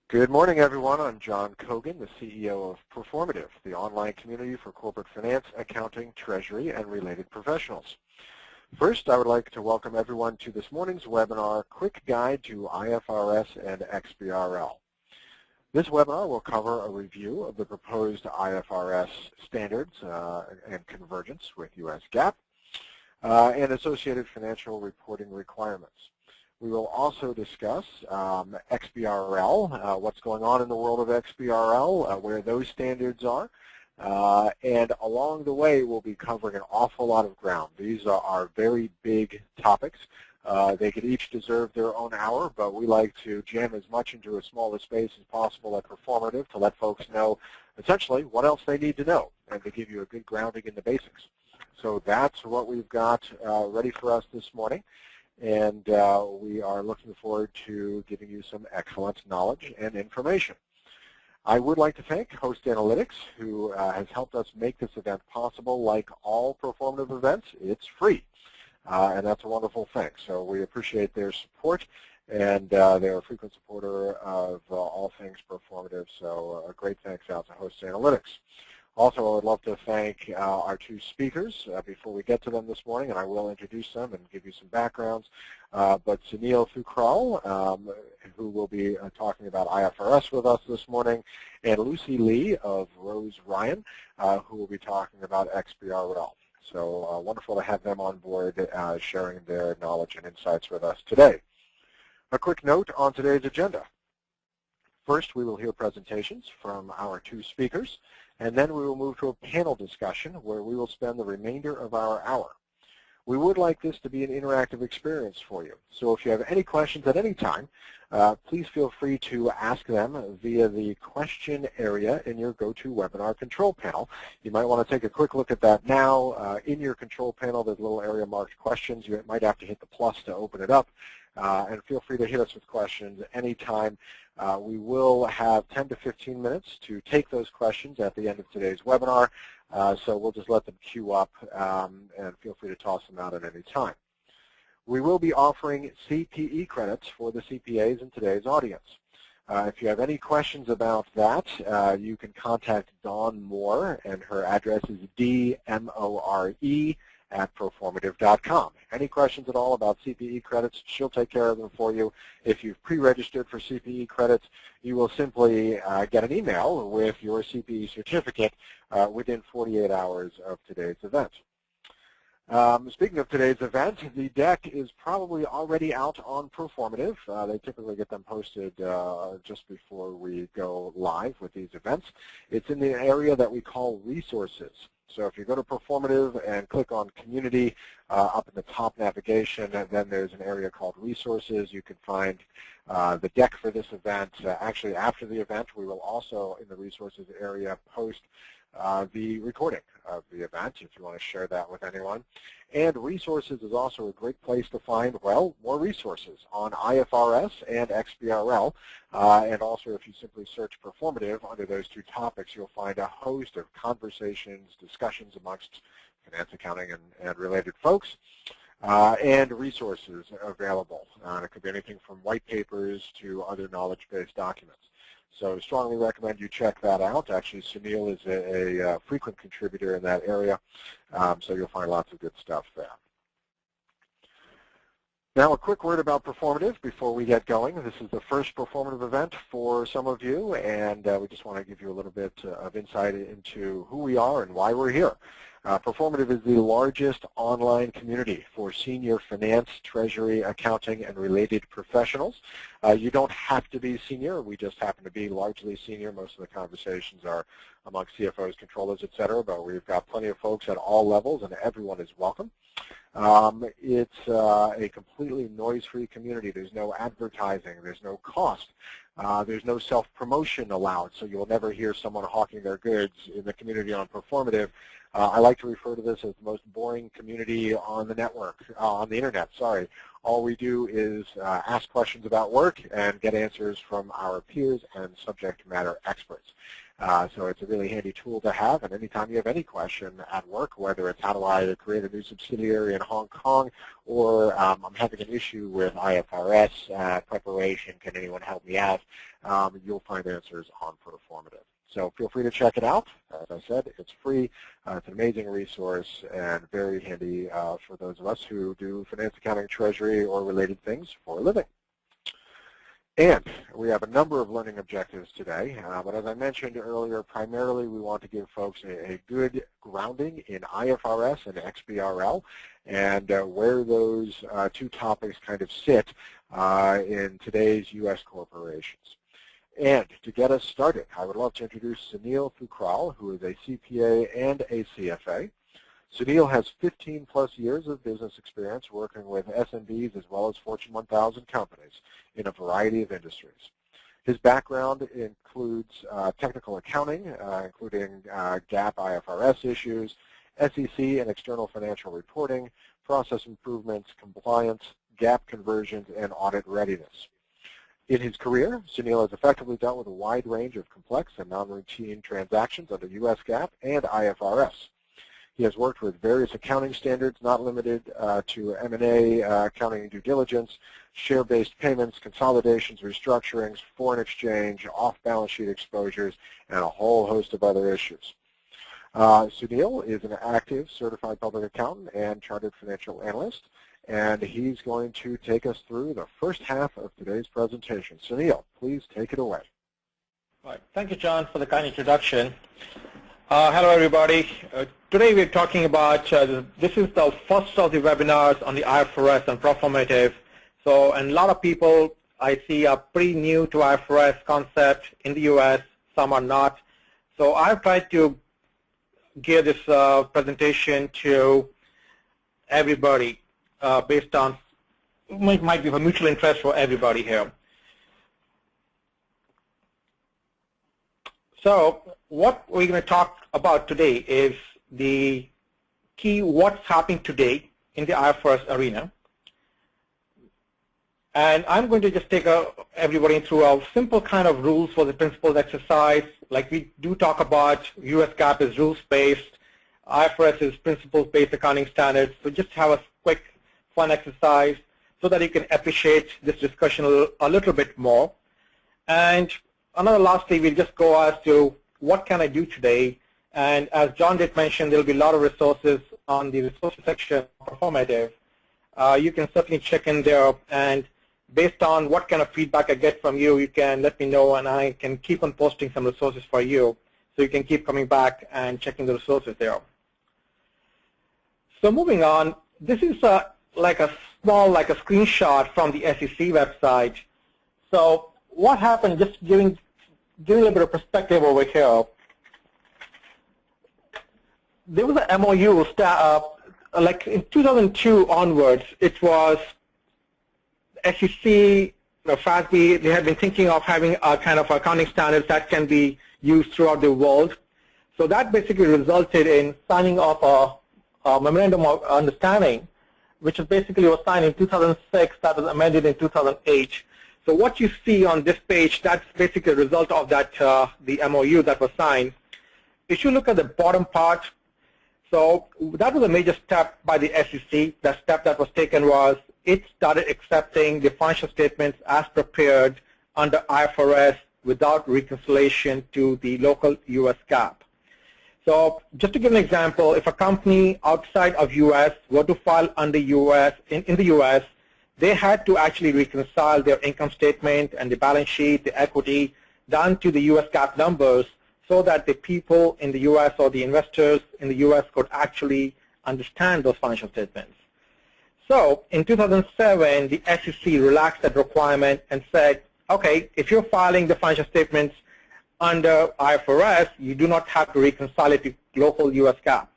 Good morning, everyone. I'm John Kogan, the CEO of Proformative, the online community for corporate finance, accounting, treasury, and related professionals. First, I would like to welcome everyone to this morning's webinar, Quick Guide to IFRS and XBRL. This webinar will cover a review of the proposed IFRS standards and convergence with U.S. GAAP and associated financial reporting requirements. We will also discuss XBRL, what's going on in the world of XBRL, where those standards are, and along the way we'll be covering an awful lot of ground. These are very big topics. They could each deserve their own hour, but we like to jam as much into a smaller space as possible at Proformative to let folks know essentially what else they need to know and to give you a good grounding in the basics. So that's what we've got ready for us this morning. And we are looking forward to giving you some excellent knowledge and information. I would like to thank Host Analytics, who has helped us make this event possible. Like all Proformative events, it's free, and that's a wonderful thing. So we appreciate their support, and they're a frequent supporter of all things Proformative, so a great thanks out to Host Analytics. Also, I would love to thank our two speakers before we get to them this morning, and I will introduce them and give you some backgrounds. But Sunil Thukral, who will be talking about IFRS with us this morning, and Lucy Lee of Rose Ryan, who will be talking about XBRL. So wonderful to have them on board sharing their knowledge and insights with us today. A quick note on today's agenda. First, we will hear presentations from our two speakers, and then we will move to a panel discussion where we will spend the remainder of our hour. We would like this to be an interactive experience for you. So if you have any questions at any time, please feel free to ask them via the question area in your GoToWebinar control panel. You might want to take a quick look at that now. In your control panel, there's a little area marked questions. You might have to hit the plus to open it up. And feel free to hit us with questions anytime. We will have 10 to 15 minutes to take those questions at the end of today's webinar, so we'll just let them queue up and feel free to toss them out at any time. We will be offering CPE credits for the CPAs in today's audience. If you have any questions about that, you can contact Dawn Moore, and her address is dmore@proformative.com. Any questions at all about CPE credits, she'll take care of them for you. If you've pre-registered for CPE credits, you will simply get an email with your CPE certificate within 48 hours of today's event. Speaking of today's event, the deck is probably already out on Proformative. They typically get them posted just before we go live with these events. It's in the area that we call resources. So if you go to Proformative and click on Community up in the top navigation, then there's an area called Resources. You can find the deck for this event. Actually, after the event, we will also, in the Resources area, post the recording of the event if you want to share that with anyone. And Resources is also a great place to find, well, more resources on IFRS and XBRL. And also, if you simply search Proformative under those two topics, you'll find a host of conversations, discussions amongst finance, accounting, and related folks, and resources available. It could be anything from white papers to other knowledge-based documents. So strongly recommend you check that out. Actually, Sunil is a frequent contributor in that area, so you'll find lots of good stuff there. Now, a quick word about Proformative before we get going. This is the first Proformative event for some of you, and we just want to give you a little bit of insight into who we are and why we're here. Proformative is the largest online community for senior finance, treasury, accounting, and related professionals. You don't have to be senior. We just happen to be largely senior. Most of the conversations are amongst CFOs, controllers, et cetera, but we've got plenty of folks at all levels, and everyone is welcome. It's a completely noise-free community. There's no advertising. There's no cost. There's no self-promotion allowed, so you'll never hear someone hawking their goods in the community on Proformative I like to refer to this as the most boring community on the network, on the internet, sorry. All we do is ask questions about work and get answers from our peers and subject matter experts. So it's a really handy tool to have, and anytime you have any question at work, whether it's how do I create a new subsidiary in Hong Kong, or I'm having an issue with IFRS preparation, can anyone help me out, you'll find answers on Proformative. So feel free to check it out. As I said, it's free. It's an amazing resource and very handy for those of us who do finance, accounting, treasury, or related things for a living. And we have a number of learning objectives today, but as I mentioned earlier, primarily we want to give folks a good grounding in IFRS and XBRL and where those two topics kind of sit in today's U.S. corporations. And to get us started, I would love to introduce Sunil Thukral, who is a CPA and a CFA. Sunil has 15-plus years of business experience working with SMBs as well as Fortune 1000 companies in a variety of industries. His background includes technical accounting, including GAAP, IFRS issues, SEC and external financial reporting, process improvements, compliance, GAAP conversions, and audit readiness. In his career, Sunil has effectively dealt with a wide range of complex and non-routine transactions under U.S. GAAP and IFRS. He has worked with various accounting standards, not limited to M&A, accounting and due diligence, share-based payments, consolidations, restructurings, foreign exchange, off-balance sheet exposures, and a whole host of other issues. Sunil is an active certified public accountant and chartered financial analyst, and he's going to take us through the first half of today's presentation. Sunil, please take it away. All right. Thank you, John, for the kind introduction. Hello, everybody. Today we're talking about, this is the first of the webinars on the IFRS and Proformative. So, and a lot of people I see are pretty new to IFRS concept in the US, some are not. So I've tried to gear this presentation to everybody based on, it might be of a mutual interest for everybody here. So what we're going to talk about today is the key what's happening today in the IFRS arena. And I'm going to just take everybody through a simple kind of rules for the principles exercise. Like we do talk about, US GAAP is rules-based, IFRS is principles-based accounting standards. So just have a quick, fun exercise so that you can appreciate this discussion a little bit more. And lastly, we'll just go as to what can I do today. And as John did mention, there'll be a lot of resources on the resources section of Proformative. You can certainly check in there, and based on what kind of feedback I get from you, you can let me know, and I can keep on posting some resources for you, so you can keep coming back and checking the resources there. So moving on, this is like a screenshot from the SEC website. So what happened, just giving a little bit of perspective over here. There was an MOU, like in 2002 onwards, it was SEC, FASB, they had been thinking of having a kind of accounting standards that can be used throughout the world. So that basically resulted in signing off a memorandum of understanding, which basically was signed in 2006, that was amended in 2008. So what you see on this page, that's basically a result of that, the MOU that was signed. If you look at the bottom part, so that was a major step by the SEC. The step that was taken was it started accepting the financial statements as prepared under IFRS without reconciliation to the local US GAAP. So just to give an example, if a company outside of US were to file under US, in the US, they had to actually reconcile their income statement and the balance sheet, the equity, down to the US GAAP numbers so that the people in the US or the investors in the US could actually understand those financial statements. So in 2007, the SEC relaxed that requirement and said, okay, if you're filing the financial statements under IFRS, you do not have to reconcile it to local US GAAP.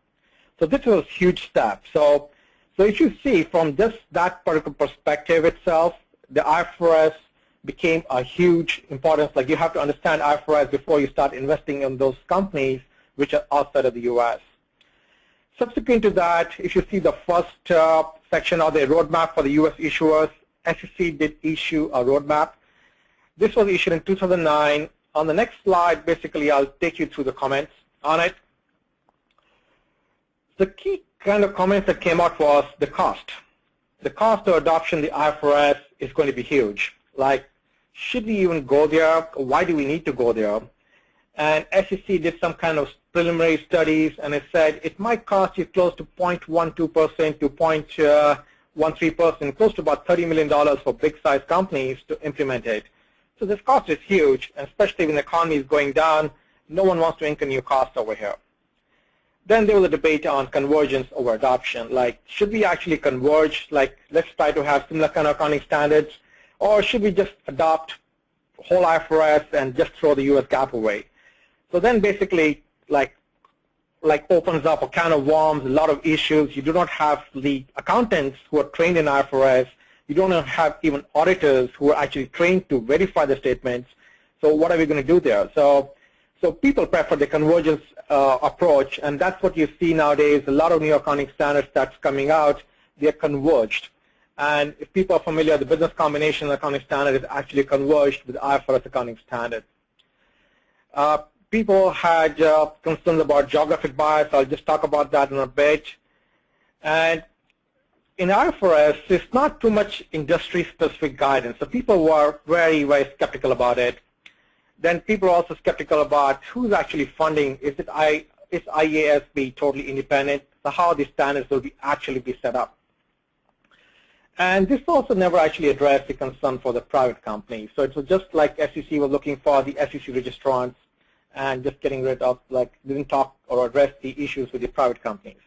So this was a huge step. So if you see from that particular perspective itself, the IFRS became a huge importance. Like you have to understand IFRS before you start investing in those companies which are outside of the US. Subsequent to that, if you see the first section of the roadmap for the U.S. issuers, SEC did issue a roadmap. This was issued in 2009. On the next slide, basically, I'll take you through the comments on it. The key kind of comments that came out was the cost. The cost of adoption of the IFRS is going to be huge. Like, should we even go there? Why do we need to go there? And SEC did some kind of preliminary studies, and it said it might cost you close to 0.12% to 0.13%, close to about $30 million for big-sized companies to implement it. So this cost is huge, especially when the economy is going down. No one wants to incur new costs over here. Then there was a debate on convergence over adoption. Like, should we actually converge? Like, let's try to have similar kind of accounting standards, or should we just adopt whole IFRS and just throw the US GAAP away? So then basically, like opens up a can of worms, a lot of issues. You do not have the accountants who are trained in IFRS. You don't have even auditors who are actually trained to verify the statements. So what are we going to do there? So people prefer the convergence approach, and that's what you see nowadays. A lot of new accounting standards that's coming out, they're converged. And if people are familiar, the business combination accounting standard is actually converged with IFRS accounting standard. People had concerns about geographic bias. I'll just talk about that in a bit. And in IFRS, there's not too much industry-specific guidance. So people were very, very skeptical about it. Then people are also skeptical about who's actually funding. Is IASB totally independent? So how these standards will actually be set up? And this also never actually addressed the concern for the private companies. So it was just like SEC was looking for the SEC registrants and just getting rid of, like, didn't talk or address the issues with the private companies.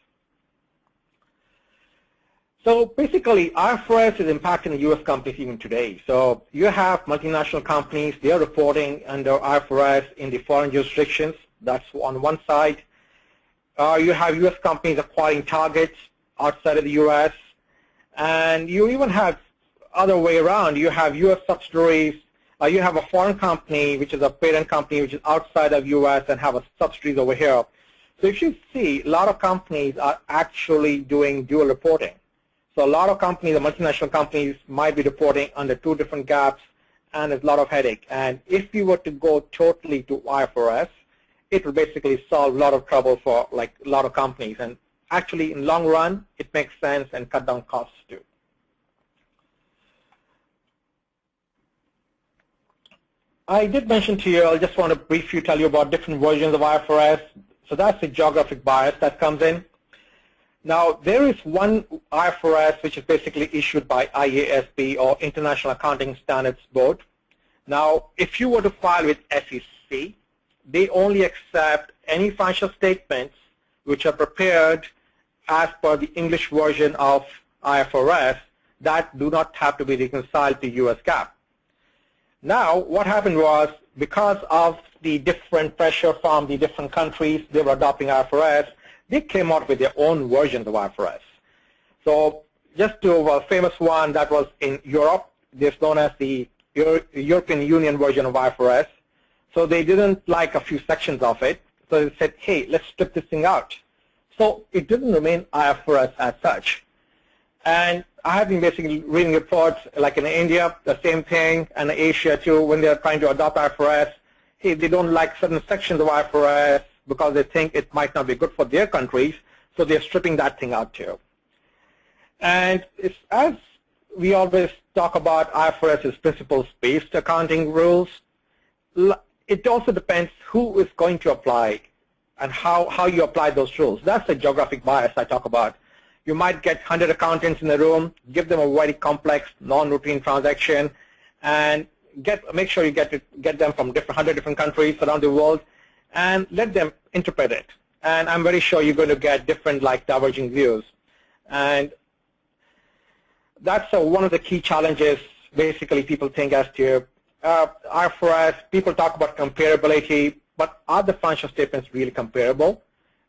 So basically, IFRS is impacting the U.S. companies even today. So you have multinational companies, they are reporting under IFRS in the foreign jurisdictions. That's on one side. You have U.S. companies acquiring targets outside of the U.S. And you even have other way around. You have U.S. subsidiaries. You have a foreign company, which is a parent company, which is outside of U.S. and have a subsidiaries over here. So if you see, a lot of companies are actually doing dual reporting. So a lot of companies, the multinational companies, might be reporting under two different gaps, and there's a lot of headache. And if you were to go totally to IFRS, it will basically solve a lot of trouble for, like, a lot of companies. And actually, in the long run, it makes sense and cut down costs too. I did mention to you, I just want to briefly tell you about different versions of IFRS. So that's the geographic bias that comes in. Now, there is one IFRS which is basically issued by IASB, or International Accounting Standards Board. Now, if you were to file with SEC, they only accept any financial statements which are prepared as per the English version of IFRS that do not have to be reconciled to US GAAP. Now, what happened was, because of the different pressure from the different countries, they were adopting IFRS, they came out with their own versions of IFRS. So just to a famous one that was in Europe, it's known as the European Union version of IFRS. So they didn't like a few sections of it. So they said, hey, let's strip this thing out. So it didn't remain IFRS as such. And I have been basically reading reports like in India, the same thing, and Asia too, when they're trying to adopt IFRS. Hey, they don't like certain sections of IFRS because they think it might not be good for their countries, so they're stripping that thing out too. And it's, as we always talk about IFRS as principles-based accounting rules, it also depends who is going to apply and how you apply those rules. That's the geographic bias I talk about. You might get 100 accountants in the room, give them a very complex, non-routine transaction, and make sure you get them from 100 different countries around the world, and let them interpret it. And I'm very sure you're going to get different, like, diverging views. And that's one of the key challenges, basically, people think as to IFRS. People talk about comparability, but are the financial statements really comparable?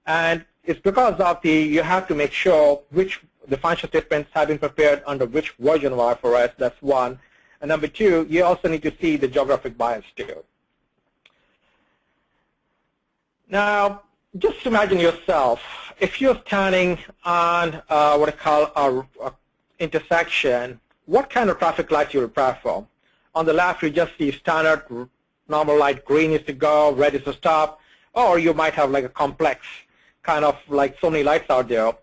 And it's because of you have to make sure which the financial statements have been prepared under which version of IFRS. That's one. And number two, you also need to see the geographic bias too. Now, just imagine yourself, if you're standing on what I call a intersection, what kind of traffic light you will prepare for? On the left, you just see standard normal light, green is to go, red is to stop, or you might have like a complex kind of like so many lights out there.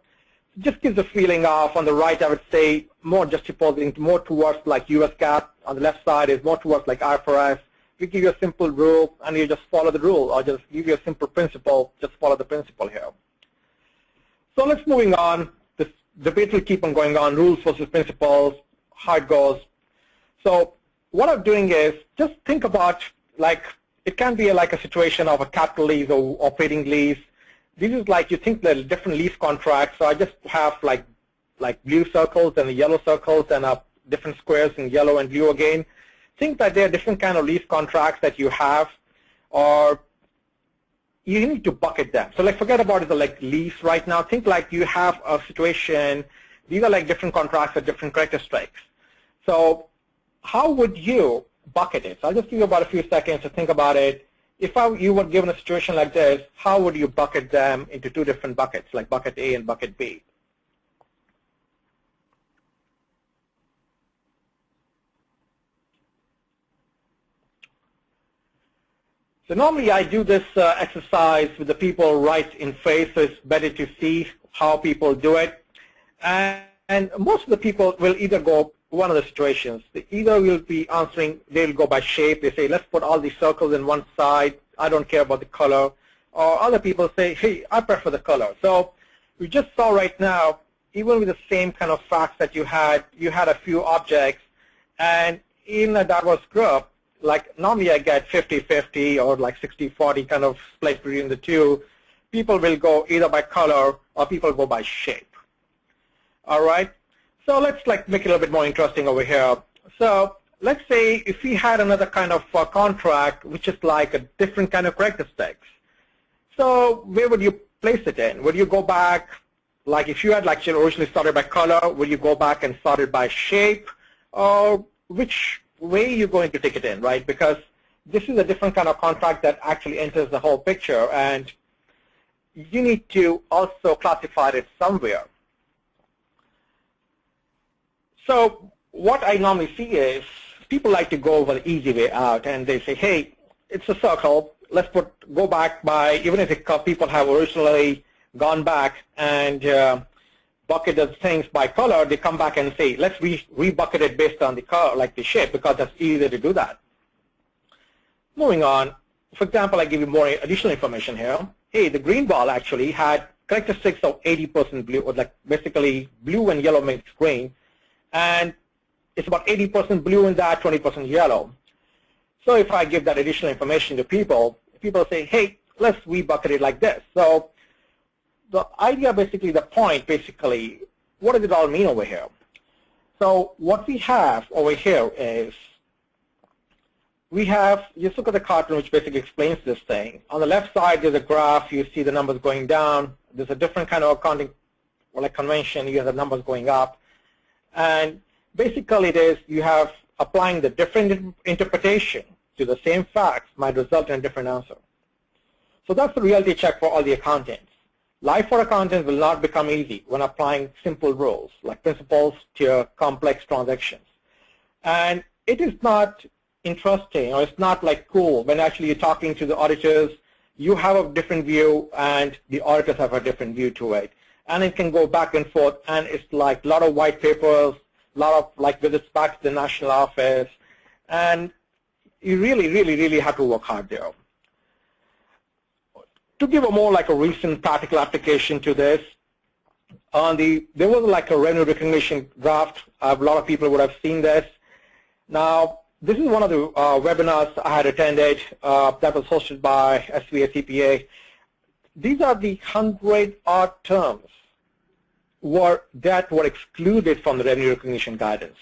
Just gives a feeling of, on the right, I would say more juxtaposing more towards like US GAAP. On the left side is more towards like IFRS. We give you a simple rule and you just follow the rule, or just give you a simple principle, just follow the principle here. So let's moving on. This debate will keep on going on, rules versus principles, how it goes. So what I'm doing is just think about, like, it can be like a situation of a capital lease or operating lease. This is like, you think there are different lease contracts. So I just have like blue circles and yellow circles and different squares in yellow and blue again. Think that there are different kind of lease contracts that you have, or you need to bucket them. So like, forget about it, like lease right now. Think like you have a situation, these are like different contracts with different characteristics. So how would you bucket it? So I'll just give you about a few seconds to think about it. If you were given a situation like this, how would you bucket them into two different buckets, like bucket A and bucket B? So normally I do this exercise with the people right in face, so it's better to see how people do it. And most of the people will either go one of the situations. They either will be answering, they'll go by shape. They say, let's put all these circles in one side. I don't care about the color. Or other people say, hey, I prefer the color. So we just saw right now, even with the same kind of facts that you had a few objects. And in a diverse group, like normally I get 50-50 or like 60-40 kind of split between the two. People will go either by color or people go by shape. All right. So let's like make it a little bit more interesting over here. So let's say if we had another kind of contract, which is like a different kind of characteristics. So where would you place it in? Would you go back, like if you had like originally started by color, would you go back and start it by shape? Or which way are you going to take it in, right? Because this is a different kind of contract that actually enters the whole picture, and you need to also classify it somewhere. So what I normally see is people like to go over the easy way out, and they say, hey, it's a circle. Let's go back by, even if people have originally gone back and bucketed things by color, they come back and say, let's re-bucket it based on the color, like the shape, because that's easier to do that. Moving on, for example, I give you more additional information here. Hey, the green ball actually had characteristics of 80% blue, or like basically blue and yellow mixed green. And it's about 80% blue in that, 20% yellow. So if I give that additional information to people, people say, hey, let's rebucket it like this. So the idea, basically, the point, basically, what does it all mean over here? So what we have over here is we have, just look at the cartoon, which basically explains this thing. On the left side, there's a graph. You see the numbers going down. There's a different kind of accounting, or like convention. You have the numbers going up. And basically it is you have applying the different interpretation to the same facts might result in a different answer. So that's the reality check for all the accountants. Life for accountants will not become easy when applying simple rules like principles to complex transactions. And it is not interesting, or it's not like cool when actually you're talking to the auditors. You have a different view and the auditors have a different view to it. And it can go back and forth, and it's like a lot of white papers, a lot of like visits back to the national office, and you really have to work hard there. To give a more like a recent practical application to this, there was like a revenue recognition draft. A lot of people would have seen this. Now, this is one of the webinars I had attended that was hosted by SVA CPA. These are the 100-odd terms that were excluded from the revenue recognition guidance.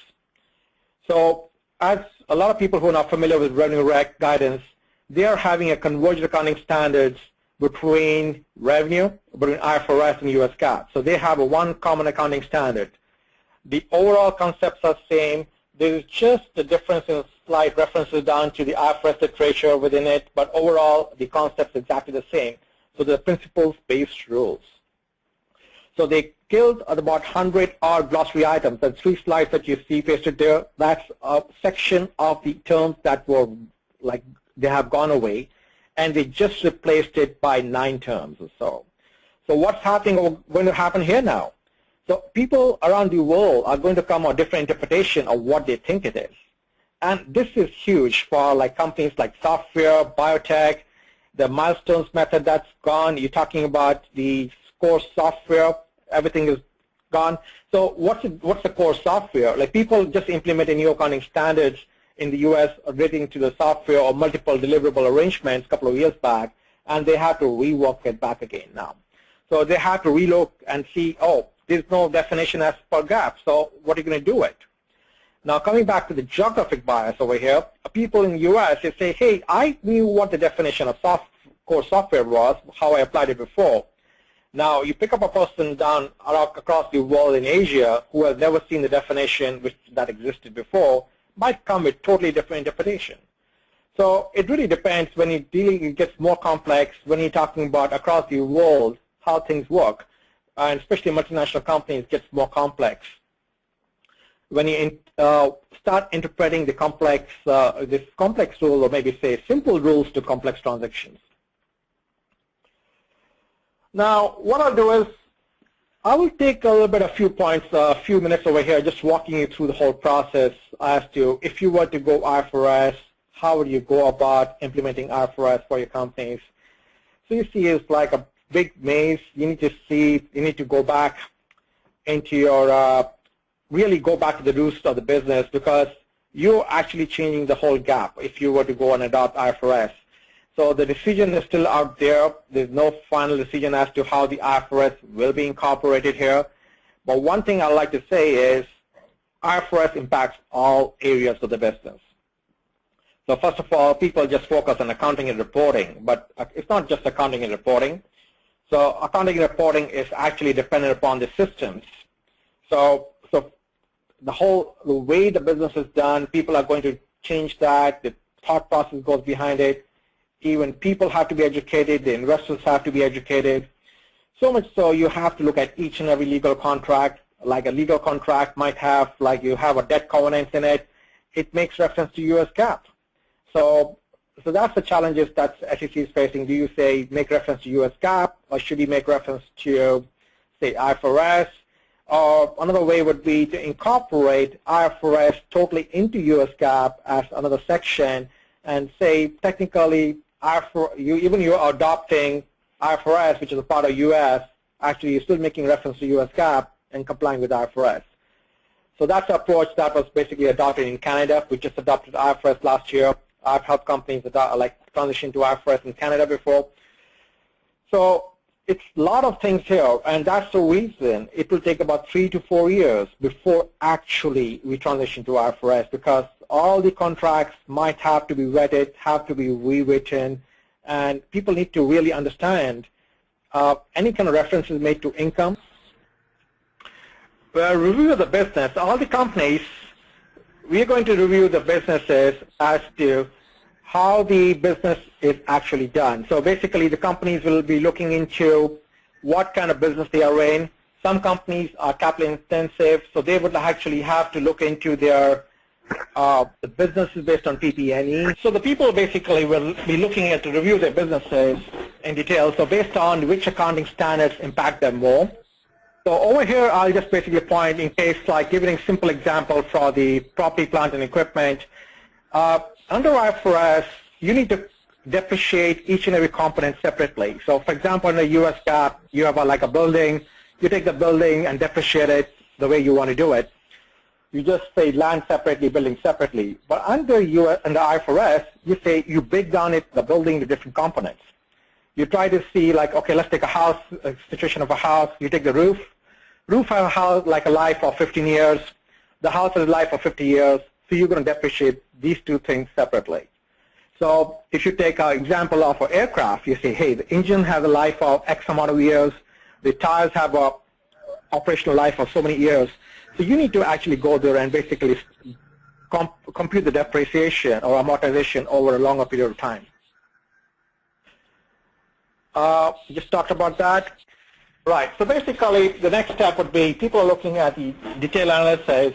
So as a lot of people who are not familiar with revenue rec guidance, they are having a converged accounting standards between revenue, between IFRS and US GAAP. So they have a one common accounting standard. The overall concepts are same. There is just a difference in slight references down to the IFRS literature within it, but overall the concepts exactly the same. So the principles-based rules. So they killed about 100 odd glossary items. The 3 slides that you see pasted there, that's a section of the terms that were like they have gone away, and they just replaced it by 9 terms or so. So what's going to happen here now? So people around the world are going to come with a different interpretation of what they think it is. And this is huge for like companies like software, biotech, the milestones method that's gone. You're talking about the core software, everything is gone. So what's the core software? Like people just implemented new accounting standards in the US relating to the software or multiple deliverable arrangements a couple of years back, and they have to rework it back again now. So they have to relook and see, oh, there's no definition as per GAAP, so what are you going to do with it? Now, coming back to the geographic bias over here, people in the US, they say, hey, I knew what the definition of core software was, how I applied it before. Now, you pick up a person down across the world in Asia who has never seen the definition that existed before, might come with totally different interpretation. So it really depends when you're dealing, it gets more complex when you're talking about across the world, how things work, and especially multinational companies gets more complex. When you start interpreting the complex, this complex rule, or maybe say simple rules to complex transactions. Now, what I'll do is, I will take a little bit, a few minutes over here, just walking you through the whole process as to if you were to go IFRS, how would you go about implementing IFRS for your companies. So you see it's like a big maze. You need to go back into your, really go back to the roots of the business, because you're actually changing the whole GAAP if you were to go and adopt IFRS. So the decision is still out there. There's no final decision as to how the IFRS will be incorporated here. But one thing I'd like to say is IFRS impacts all areas of the business. So first of all, people just focus on accounting and reporting, but it's not just accounting and reporting. So accounting and reporting is actually dependent upon the systems. So the way the business is done, people are going to change that. The thought process goes behind it. Even people have to be educated. The investors have to be educated. So much so you have to look at each and every legal contract. Like a legal contract might have, like you have a debt covenant in it. It makes reference to U.S. GAAP. So that's the challenges that SEC is facing. Do you say make reference to U.S. GAAP, or should you make reference to, say, IFRS? Or another way would be to incorporate IFRS totally into U.S. GAAP as another section, and say technically, even you're adopting IFRS, which is a part of U.S., actually you're still making reference to U.S. GAAP and complying with IFRS. So that's the approach that was basically adopted in Canada. We just adopted IFRS last year. I've helped companies transition to IFRS in Canada before. So it's a lot of things here, and that's the reason it will take about 3 to 4 years before actually we transition to IFRS, because all the contracts might have to be vetted, have to be rewritten, and people need to really understand any kind of references made to income. Well, review of the business, all the companies, we are going to review the businesses as to how the business is actually done. So basically the companies will be looking into what kind of business they are in. Some companies are capital intensive, so they would actually have to look into their the businesses based on PP&E. So the people basically will be looking at to review their businesses in detail, so based on which accounting standards impact them more. So over here, I'll just basically point in case, like giving a simple example for the property, plant, and equipment. Under IFRS, you need to depreciate each and every component separately. So for example, in the US GAAP, you have like a building. You take the building and depreciate it the way you want to do it. You just say land separately, building separately. But under IFRS, you say you break down the building into different components. You try to see like, okay, let's take a house, a situation of a house. You take the roof. Roof has a house like a life of 15 years. The house has a life of 50 years. So you're going to depreciate these two things separately. So if you take an example of an aircraft, you say, hey, the engine has a life of X amount of years. The tires have a operational life of so many years. So you need to actually go there and basically compute the depreciation or amortization over a longer period of time. Just talked about that. Right. So basically, the next step would be people are looking at the detailed analysis,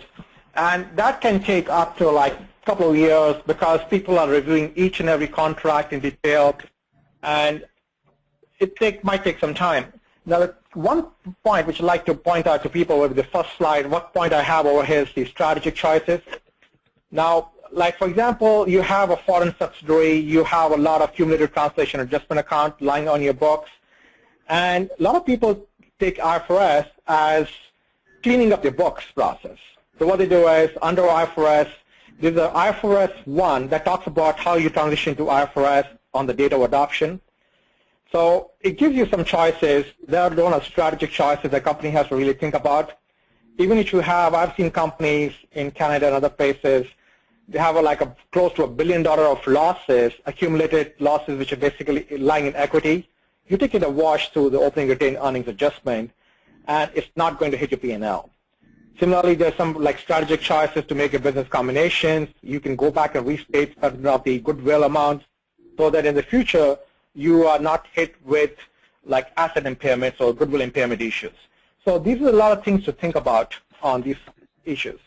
and that can take up to like a couple of years because people are reviewing each and every contract in detail, and might take some time. Now, one point which I'd like to point out to people with the first slide, what point I have over here is the strategic choices. Now, like for example, you have a foreign subsidiary, you have a lot of cumulative translation adjustment account lying on your books, and a lot of people take IFRS as cleaning up their books process. So what they do is, under IFRS, there's an IFRS 1 that talks about how you transition to IFRS on the date of adoption. So it gives you some choices. There are those strategic choices the company has to really think about. Even if you have, I've seen companies in Canada and other places, they have close to $1 billion of losses, accumulated losses, which are basically lying in equity. You take it a wash through the opening retained earnings adjustment, and it's not going to hit your P&L. Similarly, there's some strategic choices to make a business combinations. You can go back and restate certain of the goodwill amounts so that in the future you are not hit with asset impairments or goodwill impairment issues. So these are a lot of things to think about on these issues.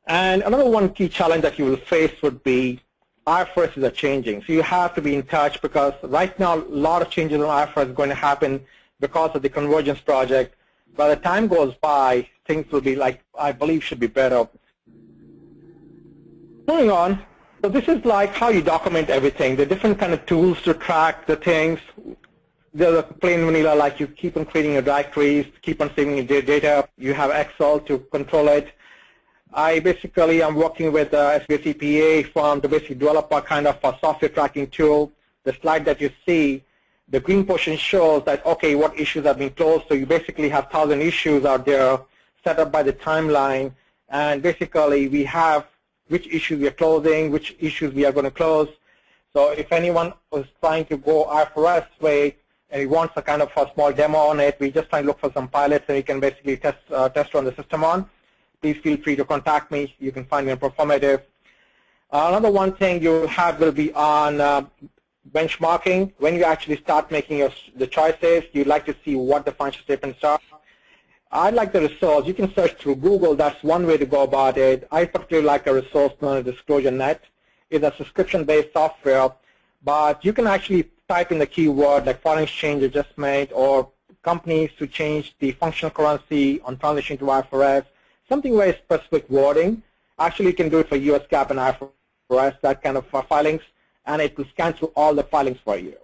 And another one key challenge that you will face would be IFRS are changing. So you have to be in touch because right now a lot of changes on IFRS are going to happen because of the convergence project. By the time goes by, things will be I believe should be better. Moving on, so this is how you document everything. The different kind of tools to track the things. There's a plain vanilla, you keep on creating your directories, keep on saving your data. You have Excel to control it. I'm working with a CPA firm to basically develop a kind of a software tracking tool. The slide that you see, the green portion shows that, okay, what issues have been closed. So you basically have 1,000 issues out there set up by the timeline. And basically, we have which issues we are closing, which issues we are going to close. So if anyone was trying to go IFRS way and he wants a kind of a small demo on it, we just try to look for some pilots that he can basically test run the system on. Please feel free to contact me. You can find me on Proformative. Another one thing you have will be on benchmarking. When you actually start making the choices, you'd like to see what the financial statements are. I like the resource. You can search through Google. That's one way to go about it. I particularly like a resource known as Disclosure Net. It's a subscription-based software, but you can actually type in the keyword like foreign exchange adjustment or companies to change the functional currency on transition to IFRS, something very specific wording. Actually, you can do it for US GAAP and IFRS, that kind of filings, and it will scan through all the filings for you.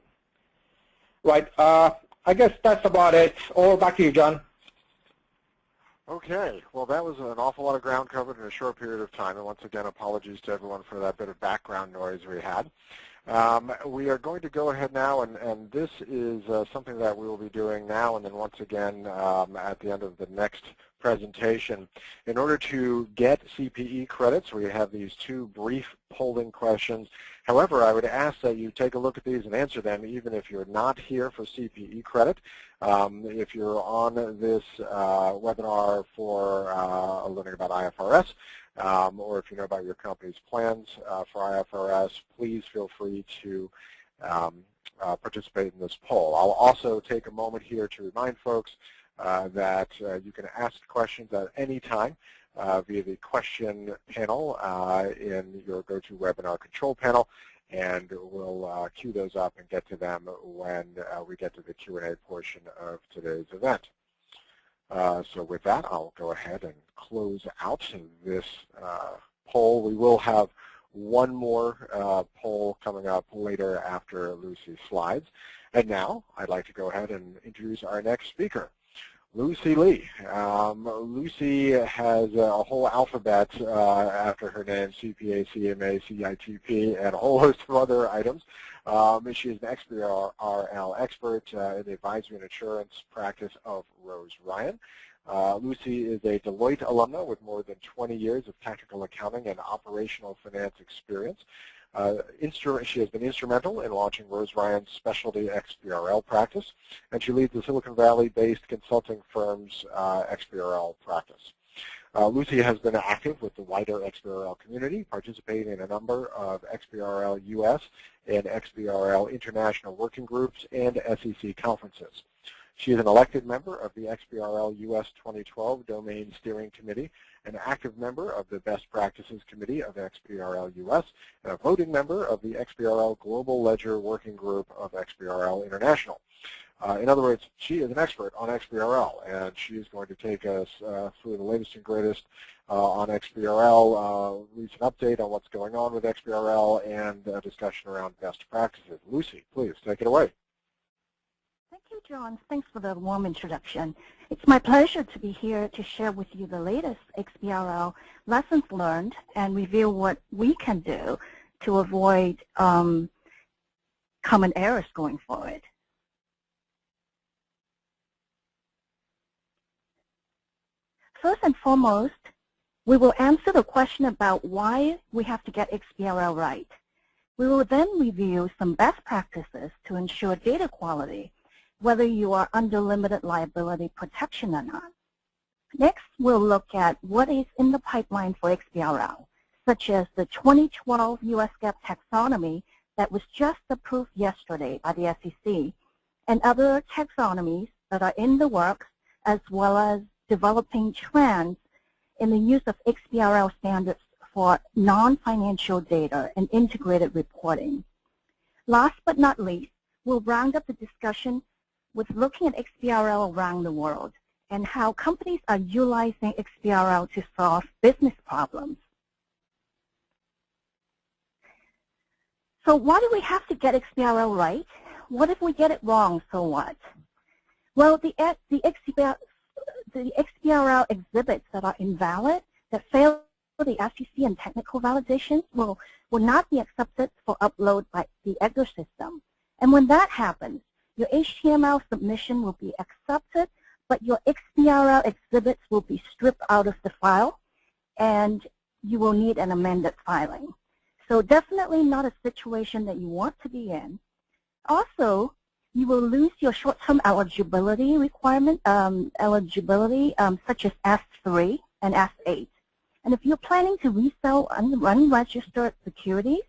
Right. I guess that's about it. Over back to you, John. Okay, well that was an awful lot of ground covered in a short period of time, and once again apologies to everyone for that bit of background noise we had. We are going to go ahead now, and this is something that we will be doing now and then once again at the end of the next presentation. In order to get CPE credits, we have these two brief polling questions. However, I would ask that you take a look at these and answer them even if you're not here for CPE credit. If you're on this webinar for learning about IFRS, or if you know about your company's plans for IFRS, please feel free to participate in this poll. I'll also take a moment here to remind folks that you can ask questions at any time via the question panel in your GoToWebinar control panel, and we'll queue those up and get to them when we get to the Q&A portion of today's event. So with that, I'll go ahead and close out this poll. We will have one more poll coming up later after Lucy's slides. And now I'd like to go ahead and introduce our next speaker, Lucy Lee. Lucy has a whole alphabet after her name, CPA, CMA, CITP, and a whole host of other items. She is an XBRL expert in the advisory and insurance practice of Rose Ryan. Lucy is a Deloitte alumna with more than 20 years of technical accounting and operational finance experience. She has been instrumental in launching Rose Ryan's specialty XBRL practice, and she leads the Silicon Valley-based consulting firm's XBRL practice. Lucy has been active with the wider XBRL community, participating in a number of XBRL US and XBRL international working groups and SEC conferences. She is an elected member of the XBRL US 2012 Domain Steering Committee, an active member of the Best Practices Committee of XBRL US, and a voting member of the XBRL Global Ledger Working Group of XBRL International. In other words, she is an expert on XBRL, and she is going to take us through the latest and greatest on XBRL, recent update on what's going on with XBRL, and a discussion around best practices. Lucy, please take it away. Thank you, John. Thanks for the warm introduction. It's my pleasure to be here to share with you the latest XBRL lessons learned and reveal what we can do to avoid common errors going forward. First and foremost, we will answer the question about why we have to get XBRL right. We will then review some best practices to ensure data quality, whether you are under limited liability protection or not. Next, we'll look at what is in the pipeline for XBRL, such as the 2012 US GAAP taxonomy that was just approved yesterday by the SEC, and other taxonomies that are in the works, as well as developing trends in the use of XBRL standards for non-financial data and integrated reporting. Last but not least, we'll round up the discussion with looking at XBRL around the world and how companies are utilizing XBRL to solve business problems. So why do we have to get XBRL right? What if we get it wrong, so what? Well, the XBRL exhibits that are invalid, that fail the SEC and technical validations, will not be accepted for upload by the EDGAR system. And when that happens, your HTML submission will be accepted, but your XBRL exhibits will be stripped out of the file, and you will need an amended filing. So definitely not a situation that you want to be in. Also, you will lose your short-term eligibility requirement, such as S3 and S8. And if you're planning to resell unregistered securities,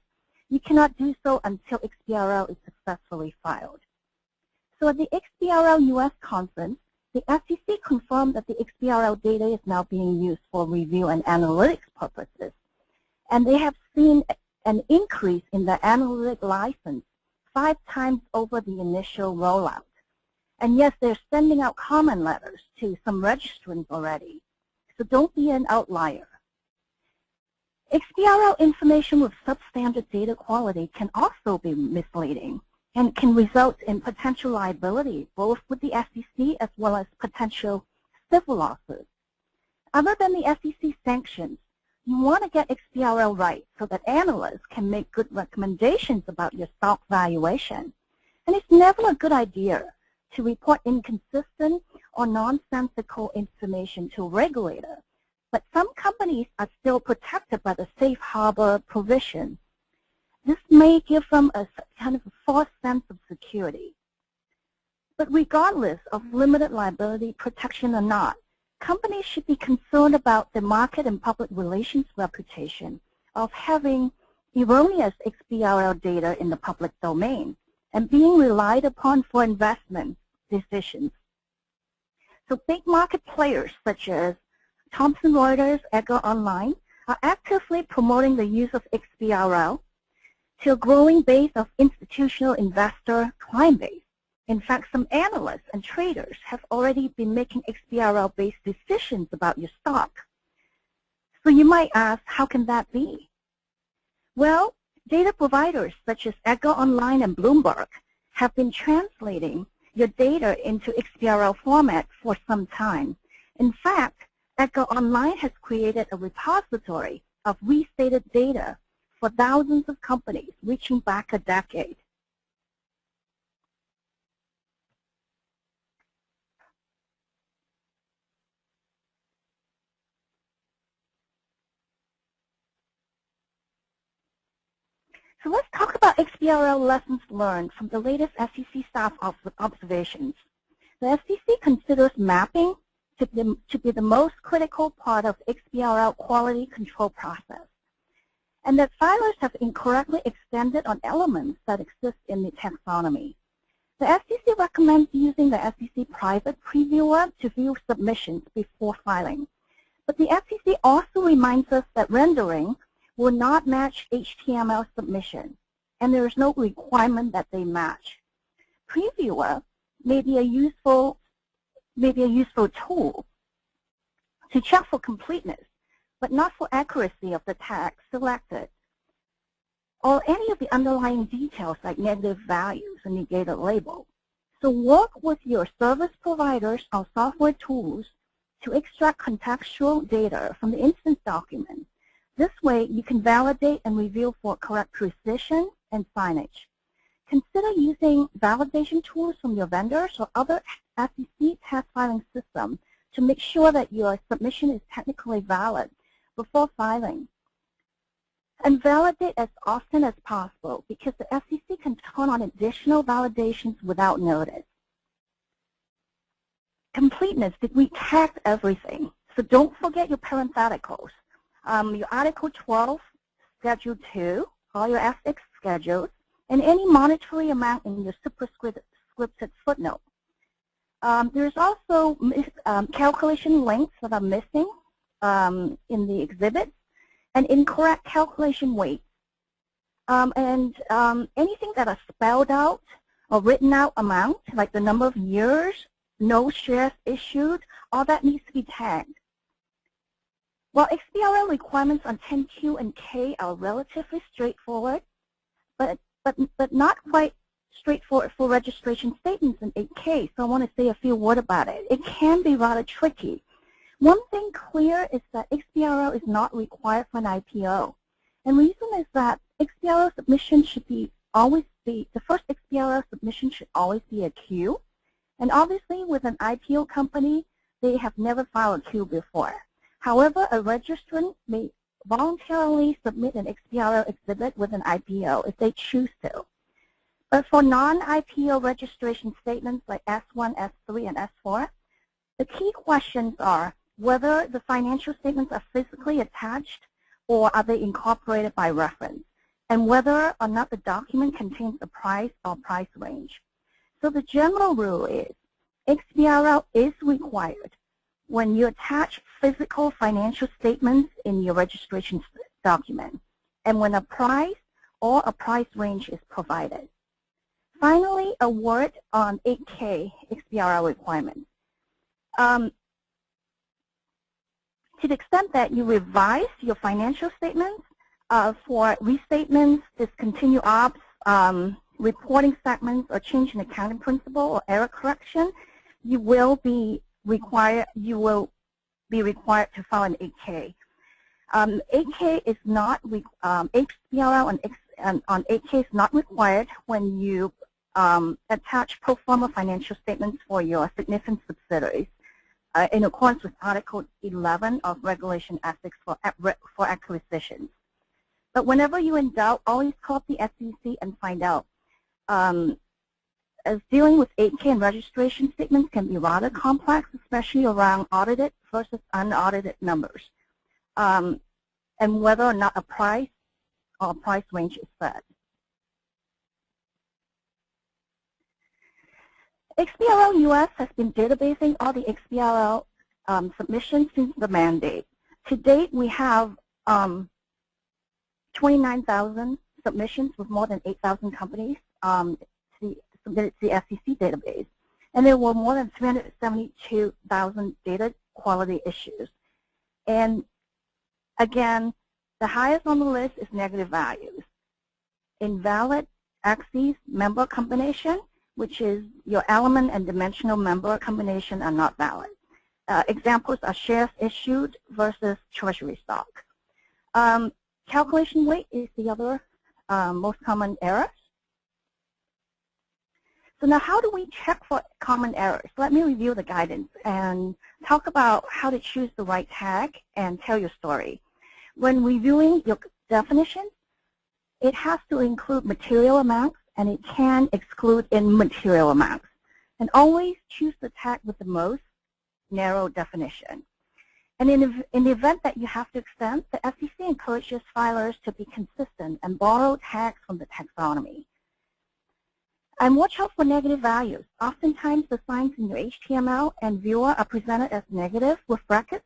you cannot do so until XBRL is successfully filed. So at the XBRL US conference, the SEC confirmed that the XBRL data is now being used for review and analytics purposes. And they have seen an increase in the analytic license 5 times over the initial rollout. And yes, they're sending out comment letters to some registrants already. So don't be an outlier. XBRL information with substandard data quality can also be misleading and can result in potential liability, both with the SEC as well as potential civil lawsuits. Other than the SEC sanctions, you want to get XBRL right so that analysts can make good recommendations about your stock valuation. And it's never a good idea to report inconsistent or nonsensical information to a regulator. But some companies are still protected by the safe harbor provision. This may give them a kind of a false sense of security. But regardless of limited liability protection or not, companies should be concerned about the market and public relations reputation of having erroneous XBRL data in the public domain and being relied upon for investment decisions. So big market players such as Thomson Reuters, EDGAR Online are actively promoting the use of XBRL to a growing base of institutional investor client base. In fact, some analysts and traders have already been making XBRL-based decisions about your stock. So you might ask, how can that be? Well, data providers such as EDGAR Online and Bloomberg have been translating your data into XBRL format for some time. In fact, EDGAR Online has created a repository of restated data for thousands of companies reaching back a decade. So let's talk about XBRL lessons learned from the latest SEC staff observations. The SEC considers mapping to be the most critical part of XBRL quality control process, and that filers have incorrectly extended on elements that exist in the taxonomy. The SEC recommends using the SEC Private Previewer to view submissions before filing. But the SEC also reminds us that rendering will not match HTML submission, and there is no requirement that they match. Previewer may be a useful tool to check for completeness, but not for accuracy of the text selected, or any of the underlying details like negative values and negated label. So work with your service providers or software tools to extract contextual data from the instance document. This way, you can validate and review for correct precision and signage. Consider using validation tools from your vendors or other SEC test filing systems to make sure that your submission is technically valid before filing. And validate as often as possible because the SEC can turn on additional validations without notice. Completeness, did we tag everything? So don't forget your parentheticals. Your Article 12, Schedule 2, all your ethics schedules, and any monetary amount in your superscripted footnote. There's also calculation links that are missing in the exhibit, and incorrect calculation weights. Anything that are spelled out or written out amount, like the number of years, no shares issued, all that needs to be tagged. While XBRL requirements on 10Q and K are relatively straightforward, but not quite straightforward for registration statements in 8K, so I want to say a few words about it. It can be rather tricky. One thing clear is that XBRL is not required for an IPO. And the reason is that XBRL submission should always be, the first XBRL submission should always be a Q. And obviously with an IPO company, they have never filed a Q before. However, a registrant may voluntarily submit an XBRL exhibit with an IPO if they choose to. But for non-IPO registration statements like S1, S3, and S4, the key questions are whether the financial statements are physically attached or are they incorporated by reference, and whether or not the document contains a price or price range. So the general rule is XBRL is required when you attach physical financial statements in your registration document, and when a price or a price range is provided. Finally, a word on 8K XBRL requirements. To the extent that you revise your financial statements for restatements, discontinued ops, reporting segments, or change in accounting principle or error correction, you will be required to file an 8K. 8K is not XBRL on 8K is not required when you attach pro forma financial statements for your significant subsidiaries in accordance with Article 11 of Regulation Ethics for acquisitions. But whenever you're in doubt, always call up the SEC and find out. As dealing with 8K and registration statements can be rather complex, especially around audited versus unaudited numbers, and whether or not a price or a price range is set. XBRL US has been databasing all the XBRL submissions since the mandate. To date, we have 29,000 submissions with more than 8,000 companies submitted to the SEC database. And there were more than 372,000 data quality issues. And again, the highest on the list is negative values. Invalid axes member combination, which is your element and dimensional member combination, are not valid. Examples are shares issued versus treasury stock. Calculation weight is the other most common errors. So now how do we check for common errors? Let me review the guidance and talk about how to choose the right tag and tell your story. When reviewing your definition, it has to include material amounts and it can exclude immaterial amounts. And always choose the tag with the most narrow definition. And in the event that you have to extend, the SEC encourages filers to be consistent and borrow tags from the taxonomy. And watch out for negative values. Oftentimes the signs in your HTML and viewer are presented as negative with brackets,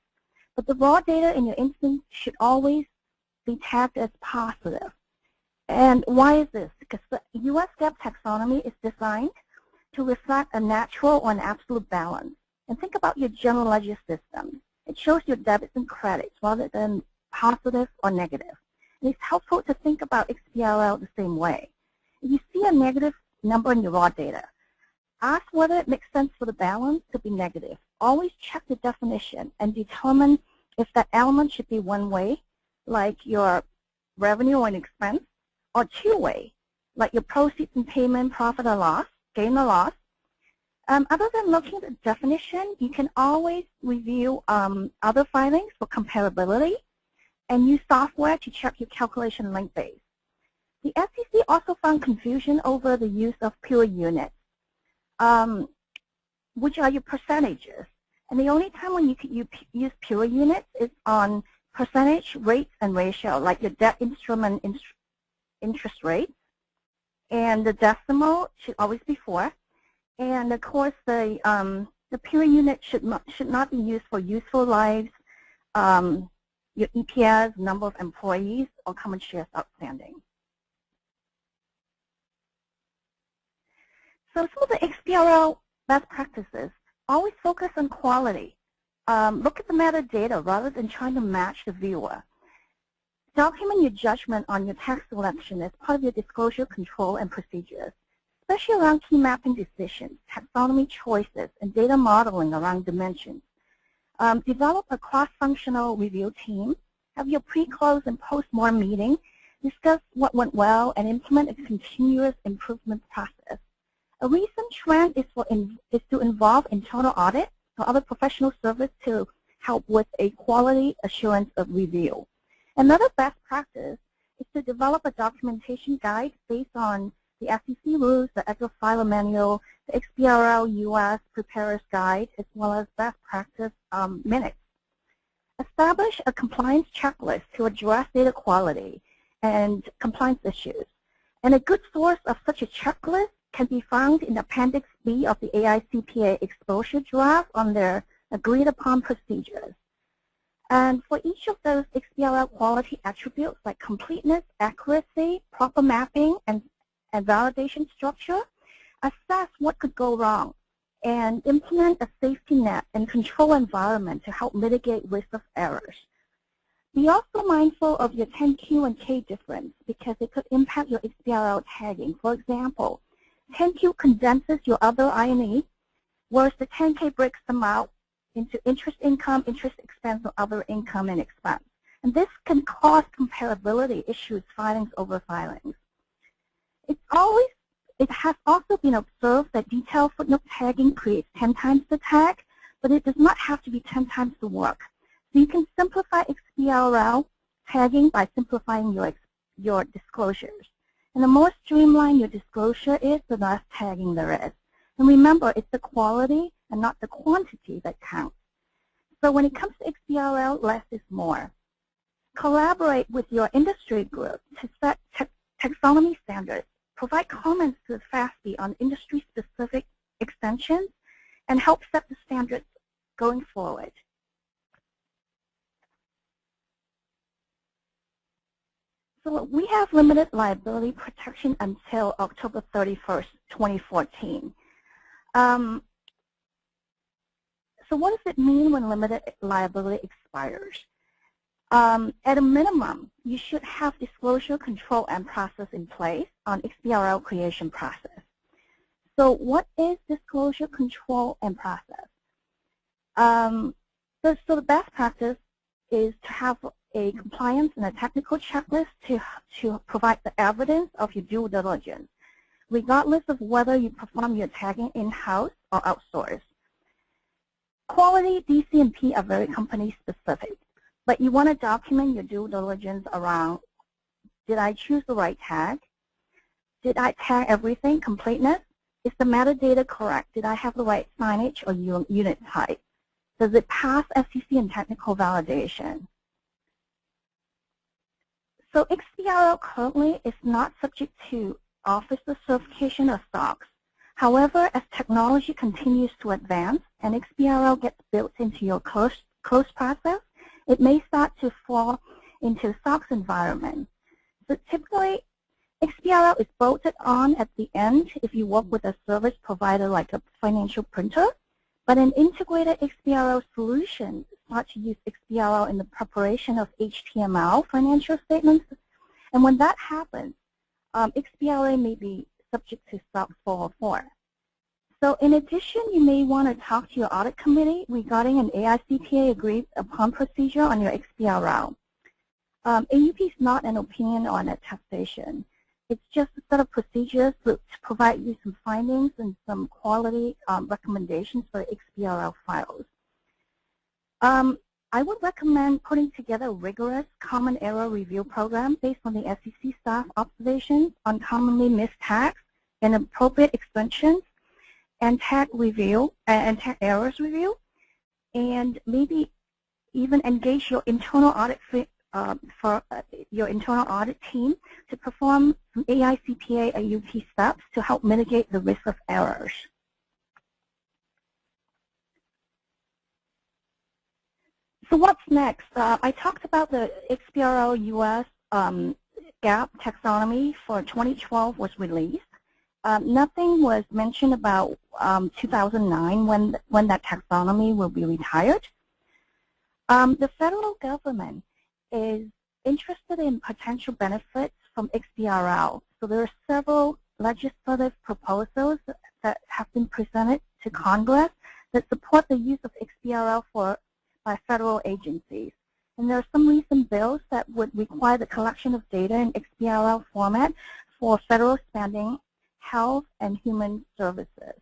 but the raw data in your instance should always be tagged as positive. And why is this? Because the US GAAP taxonomy is designed to reflect a natural or an absolute balance. And think about your general ledger system. It shows your debits and credits rather than positive or negative. And it's helpful to think about XBRL the same way. If you see a negative number in your raw data, ask whether it makes sense for the balance to be negative. Always check the definition and determine if that element should be one way, like your revenue or an expense, or two-way, like your proceeds and payment, profit or loss, gain or loss. Other than looking at the definition, you can always review other filings for comparability and use software to check your calculation link base. The SEC also found confusion over the use of pure units, which are your percentages. And the only time when you can use pure units is on percentage, rates, and ratio, like your debt instrument interest rate. And the decimal should always be 4. And of course, the pure unit should not be used for useful lives, your EPS, number of employees, or common shares outstanding. So some of the XBRL best practices, always focus on quality. Look at the metadata rather than trying to match the viewer. Document your judgment on your tax selection as part of your disclosure control and procedures, especially around key mapping decisions, taxonomy choices, and data modeling around dimensions. Develop a cross-functional review team. Have your pre-close and post-mortem meeting. Discuss what went well and implement a continuous improvement process. A recent trend is to involve internal audit or other professional service to help with a quality assurance of review. Another best practice is to develop a documentation guide based on the SEC rules, the Agile Filer Manual, the XBRL US Preparer's Guide, as well as best practice minutes. Establish a compliance checklist to address data quality and compliance issues. And a good source of such a checklist can be found in Appendix B of the AICPA exposure draft on their agreed upon procedures. And for each of those XBRL quality attributes like completeness, accuracy, proper mapping, and validation structure, assess what could go wrong and implement a safety net and control environment to help mitigate risk of errors. Be also mindful of your 10Q and K difference because it could impact your XBRL tagging. For example, 10Q condenses your other I&E, whereas the 10K breaks them out into interest income, interest expense, or other income and expense. And this can cause comparability issues, filings over filings. It has also been observed that detailed footnote tagging creates 10 times the tag, but it does not have to be 10 times the work. So you can simplify XBRL tagging by simplifying your disclosures. And the more streamlined your disclosure is, the less tagging there is. And remember, it's the quality and not the quantity that counts. So when it comes to XBRL, less is more. Collaborate with your industry group to set taxonomy standards. Provide comments to the FASB on industry-specific extensions and help set the standards going forward. So we have limited liability protection until October 31st, 2014. So what does it mean when limited liability expires? At a minimum, you should have disclosure control and process in place on XBRL creation process. So what is disclosure control and process? So the best practice is to have a compliance and a technical checklist to provide the evidence of your due diligence, regardless of whether you perform your tagging in-house or outsourced. Quality, DC, and P are very company specific, but you want to document your due diligence around, did I choose the right tag? Did I tag everything, completeness? Is the metadata correct? Did I have the right signage or unit type? Does it pass SEC and technical validation? So XBRL currently is not subject to offers the certification of stocks. However, as technology continues to advance and XBRL gets built into your close process, it may start to fall into the SOX environment. So typically, XBRL is bolted on at the end if you work with a service provider like a financial printer, but an integrated XBRL solution starts to use XBRL in the preparation of HTML financial statements. And when that happens, XBRL may be subject to SOX 404. So in addition, you may want to talk to your audit committee regarding an AICPA agreed upon procedure on your XBRL. AUP is not an opinion on attestation. It's just a set of procedures to provide you some findings and some quality recommendations for XBRL files. I would recommend putting together a rigorous common error review program based on the SEC staff observations on commonly missed tags and appropriate extensions and tag review and tag errors review, and maybe even engage your internal audit your internal audit team to perform some AICPA AUP steps to help mitigate the risk of errors. So what's next? I talked about the XBRL US GAAP taxonomy for 2012 was released. Nothing was mentioned about 2009 when that taxonomy will be retired. The federal government is interested in potential benefits from XBRL. So there are several legislative proposals that have been presented to Congress that support the use of XBRL by federal agencies. And there are some recent bills that would require the collection of data in XBRL format for federal spending, health, and human services.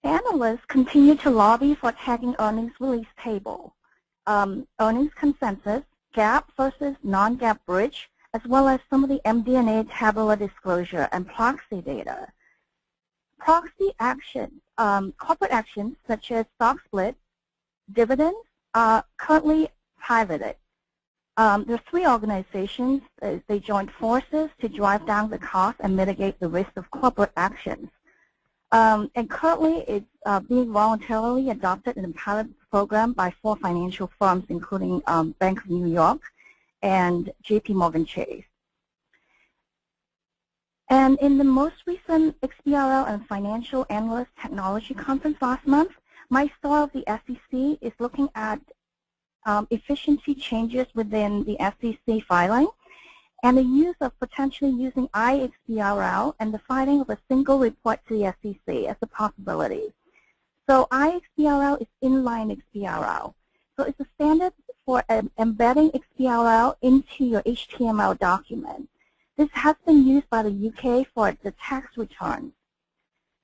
Analysts continue to lobby for tagging earnings release table, earnings consensus, GAAP versus non-GAAP bridge, as well as some of the MD&A tabular disclosure and proxy data. Proxy actions, corporate actions such as stock split, dividends are currently pivoted. There are three organizations. They joined forces to drive down the cost and mitigate the risk of corporate actions. And currently, it's being voluntarily adopted in a pilot program by 4 financial firms, including Bank of New York and JP Morgan Chase. And in the most recent XBRL and Financial Analyst Technology Conference last month, my star of the SEC is looking at efficiency changes within the SEC filing and the use of potentially using iXBRL and the filing of a single report to the SEC as a possibility. So iXBRL is inline XBRL. So it's a standard for embedding XBRL into your HTML document. This has been used by the UK for the tax returns.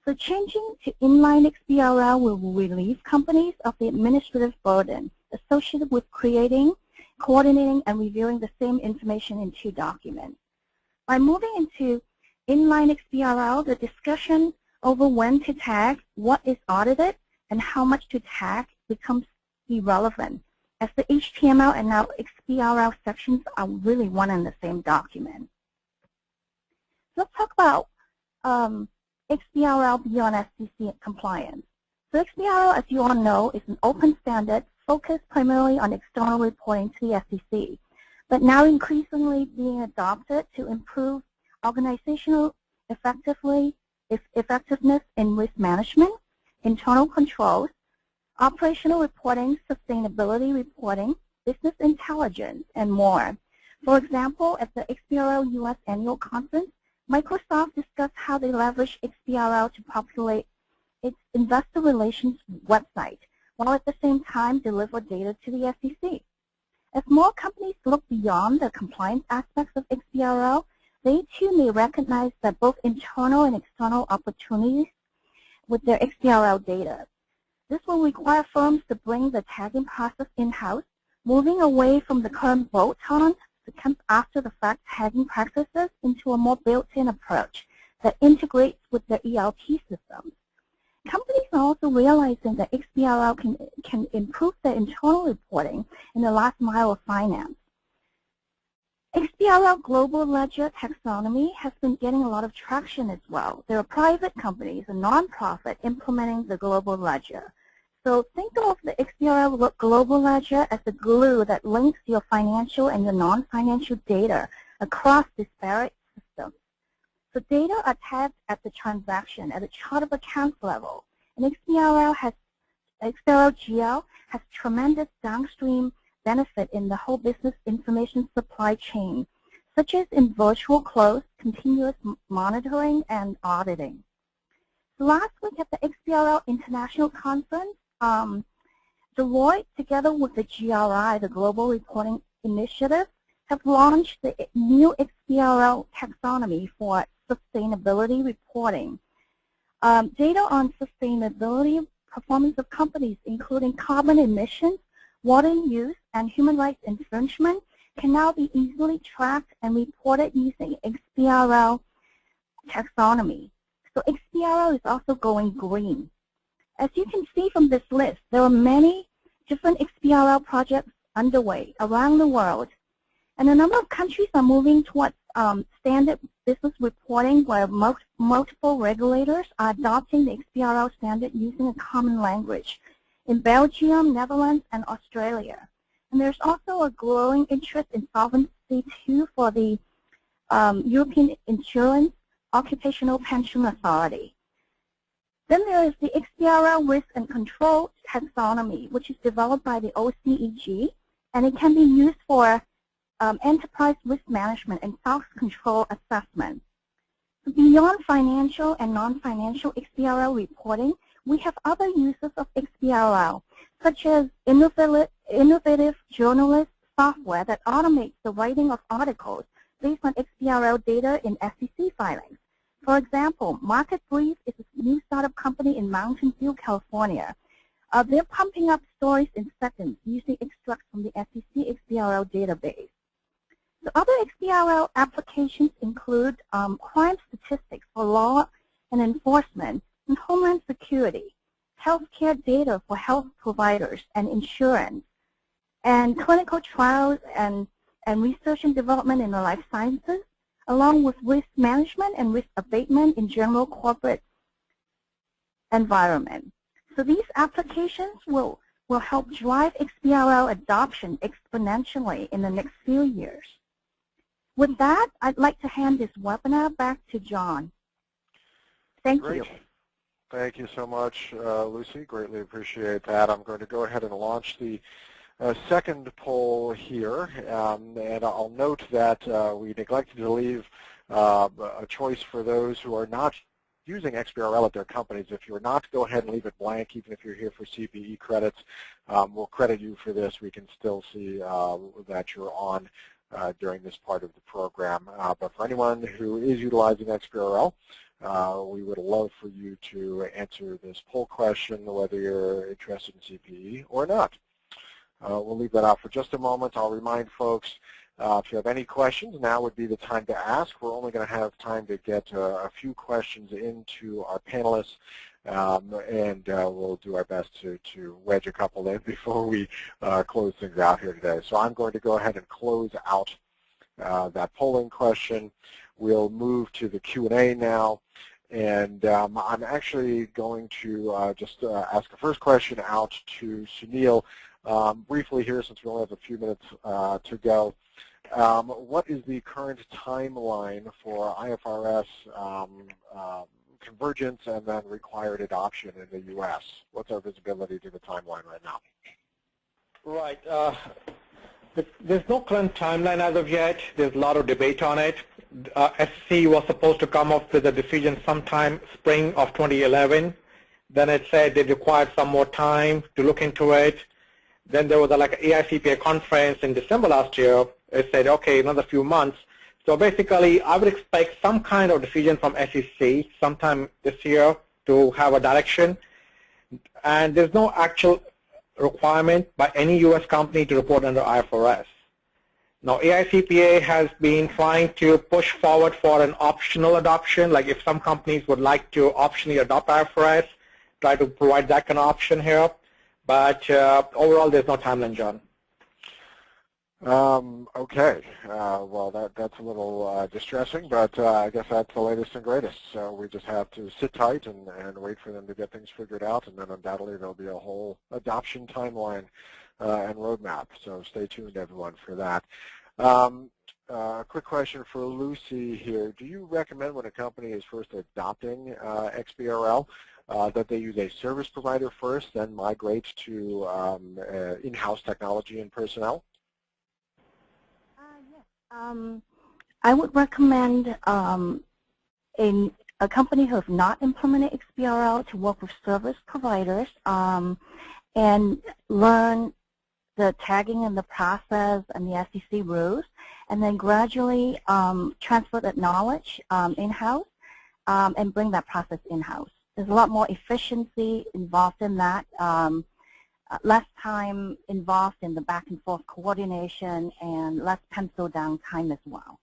So changing to inline XBRL will relieve companies of the administrative burden associated with creating, coordinating, and reviewing the same information in 2 documents. By moving into inline XBRL, the discussion over when to tag, what is audited, and how much to tag becomes irrelevant, as the HTML and now XBRL sections are really one and the same document. Let's talk about XBRL beyond SEC compliance. So XBRL, as you all know, is an open standard focused primarily on external reporting to the SEC, but now increasingly being adopted to improve organizational effectiveness in risk management, internal controls, operational reporting, sustainability reporting, business intelligence, and more. For example, at the XBRL US Annual Conference, Microsoft discussed how they leverage XBRL to populate its investor relations website, while at the same time deliver data to the SEC. As more companies look beyond the compliance aspects of XBRL, they too may recognize that both internal and external opportunities with their XBRL data. This will require firms to bring the tagging process in-house, moving away from the current bolt-on to after-the-fact tagging practices into a more built-in approach that integrates with their ERP systems. Companies are also realizing that XBRL can improve their internal reporting in the last mile of finance. XBRL Global Ledger taxonomy has been getting a lot of traction as well. There are private companies and nonprofit implementing the Global Ledger. So think of the XBRL Global Ledger as the glue that links your financial and your non-financial data across disparate systems. So data are tagged at the transaction, at the chart of accounts level. And XBRL GL has tremendous downstream benefit in the whole business information supply chain, such as in virtual close, continuous monitoring, and auditing. So last week at the XBRL International Conference, Deloitte, together with the GRI, the Global Reporting Initiative, have launched the new XBRL taxonomy for sustainability reporting. Data on sustainability performance of companies, including carbon emissions, water use, and human rights infringement, can now be easily tracked and reported using XBRL taxonomy. So XBRL is also going green. As you can see from this list, there are many different XBRL projects underway around the world. And a number of countries are moving towards standard business reporting where multiple regulators are adopting the XBRL standard using a common language in Belgium, Netherlands, and Australia. And there's also a growing interest in Solvency II for the European Insurance Occupational Pension Authority. Then there is the XBRL Risk and Control Taxonomy, which is developed by the OCEG, and it can be used for enterprise risk management and self-control assessment. So beyond financial and non-financial XBRL reporting, we have other uses of XBRL, such as innovative journalist software that automates the writing of articles based on XBRL data in SEC filings. For example, Market Brief is a new startup company in Mountain View, California. They're pumping up stories in seconds using extracts from the SEC XBRL database. The other XBRL applications include crime statistics for law and enforcement and homeland security, healthcare data for health providers and insurance, and clinical trials and research and development in the life sciences, along with risk management and risk abatement in general corporate environment. So these applications will help drive XBRL adoption exponentially in the next few years. With that, I'd like to hand this webinar back to John. Thank you. Thank you so much, Lucy. Greatly appreciate that. I'm going to go ahead and launch the second poll here, and I'll note that we neglected to leave a choice for those who are not using XBRL at their companies. If you're not, go ahead and leave it blank. Even if you're here for CPE credits, we'll credit you for this. We can still see that you're on during this part of the program. But for anyone who is utilizing XBRL, we would love for you to answer this poll question, whether you're interested in CPE or not. We'll leave that out for just a moment. I'll remind folks, if you have any questions, now would be the time to ask. We're only going to have time to get a few questions into our panelists, and we'll do our best to wedge a couple in before we close things out here today. So I'm going to go ahead and close out that polling question. We'll move to the Q&A now, and I'm actually going to just ask the first question out to Sunil briefly here, since we only have a few minutes to go. What is the current timeline for IFRS convergence and then required adoption in the U.S.? What's our visibility to the timeline right now? Right. There's no current timeline as of yet. There's a lot of debate on it. SEC was supposed to come up with a decision sometime spring of 2011. Then it said they required some more time to look into it. Then there was like an AICPA conference in December last year. It said, okay, another few months. So basically, I would expect some kind of decision from SEC sometime this year to have a direction. And there's no actual requirement by any U.S. company to report under IFRS. Now, AICPA has been trying to push forward for an optional adoption, like if some companies would like to optionally adopt IFRS, try to provide that kind of option here. But overall, there's no timeline, John. Okay, well that's a little distressing, but I guess that's the latest and greatest. So we just have to sit tight and wait for them to get things figured out, and then undoubtedly there'll be a whole adoption timeline and roadmap. So stay tuned, everyone, for that. A quick question for Lucy here. Do you recommend when a company is first adopting XBRL that they use a service provider first, then migrate to in-house technology and personnel? Yes. I would recommend in a company who have not implemented XBRL to work with service providers and learn the tagging and the process and the SEC rules, and then gradually transfer that knowledge in-house and bring that process in-house. There's a lot more efficiency involved in that, less time involved in the back and forth coordination, and less pencil down time as well.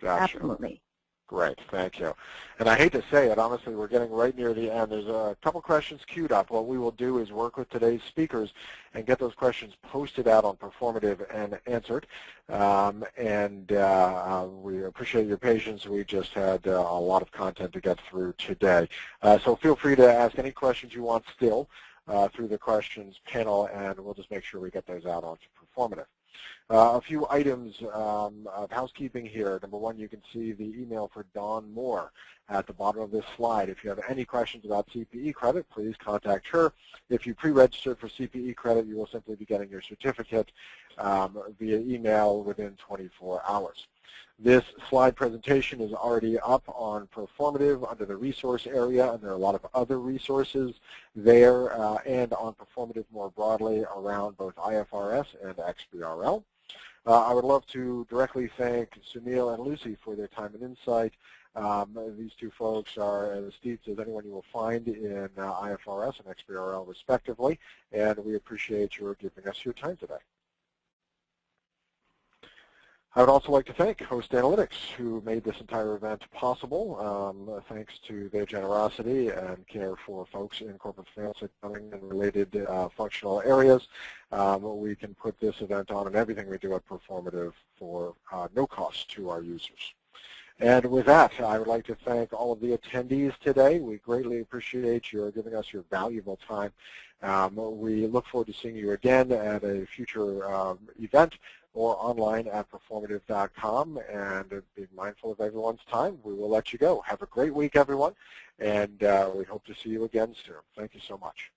Gotcha. Absolutely. Great, thank you. And I hate to say it, honestly, we're getting right near the end. There's a couple questions queued up. What we will do is work with today's speakers and get those questions posted out on Proformative and answered. We appreciate your patience. We just had a lot of content to get through today. So feel free to ask any questions you want still through the questions panel, and we'll just make sure we get those out onto Proformative. A few items of housekeeping here. Number one, you can see the email for Dawn Moore at the bottom of this slide. If you have any questions about CPE credit, please contact her. If you pre-registered for CPE credit, you will simply be getting your certificate via email within 24 hours. This slide presentation is already up on Proformative under the resource area, and there are a lot of other resources there and on Proformative more broadly around both IFRS and XBRL. I would love to directly thank Sunil and Lucy for their time and insight. These two folks are as astute as anyone you will find in IFRS and XBRL respectively, and we appreciate your giving us your time today. I would also like to thank Host Analytics, who made this entire event possible. Thanks to their generosity and care for folks in corporate finance, accounting, and related functional areas, we can put this event on and everything we do at Proformative for no cost to our users. And with that, I would like to thank all of the attendees today. We greatly appreciate your giving us your valuable time. We look forward to seeing you again at a future event or online at Proformative.com, and being mindful of everyone's time, we will let you go. Have a great week, everyone, and we hope to see you again soon. Thank you so much.